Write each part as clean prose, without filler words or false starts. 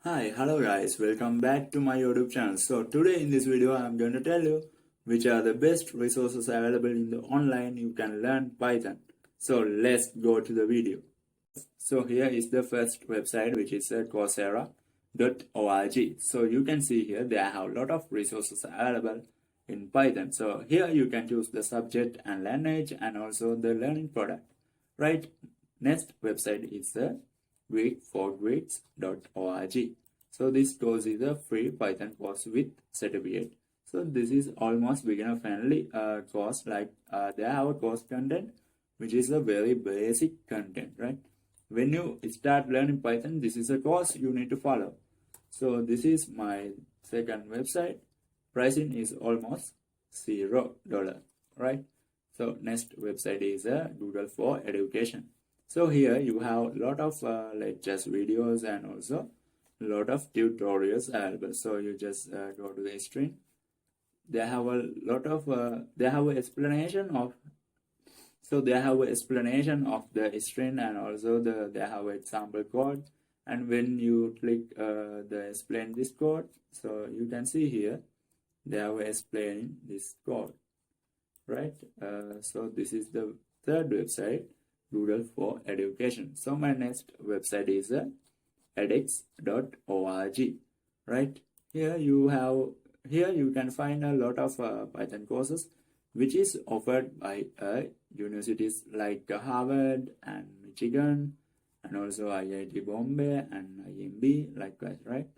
Hello guys, welcome back to my YouTube channel. So today in this video I am going to tell you which are the best resources available in the online you can learn Python. So let's go to the video. So here is the first website, which is coursera.org. So you can see here they have a lot of resources available in Python. So here you can choose the subject and language and also the learning product. Right? Next website is the weekforgrades.org. So this course is a free Python course with certificate. So this is almost beginner friendly course. Like they have a course content which is a very basic content, right? When you start learning Python, this is a course you need to follow. So this is my second website. Pricing is almost $0, right? So next website is Google for Education. So here you have a lot of lectures, videos, and also a lot of tutorials available. So you just go to the screen. They have a lot of they have an explanation of. So they have an explanation of the string, and also they have an example code. And when you click the explain this code, so you can see here they have explained this code, right? So this is the third website, Google for Education. So my next website is edX.org, right? Here you can find a lot of Python courses which is offered by universities like Harvard and Michigan, and also IIT Bombay and IMB, likewise, right?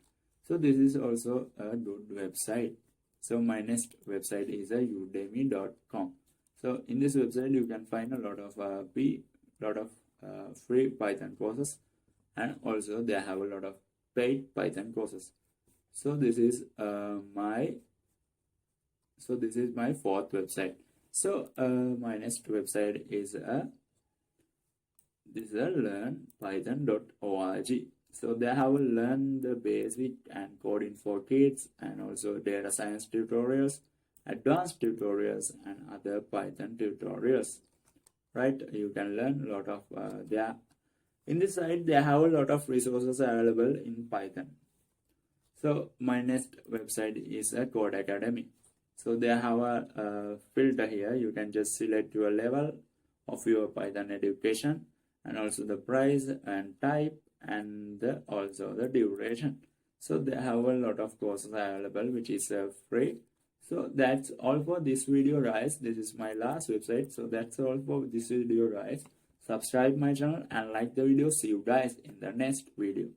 So this is also a good website. So my next website is udemy.com. So in this website you can find a lot of free Python courses, and also they have a lot of paid Python courses. So this is my fourth website. So my next website is learnpython.org. So they have learned the basic and coding for kids, and also data science tutorials, advanced tutorials, and other Python tutorials, right? You can learn a lot of in this site they have a lot of resources available in Python. So my next website is a Code Academy. So they have a filter here. You can just select your level of your Python education, and also the price and type, and also the duration. So they have a lot of courses available which is free. So that's all for this video, guys. This is my last website. So that's all for this video, guys. Subscribe my channel and like the video. See you guys in the next video.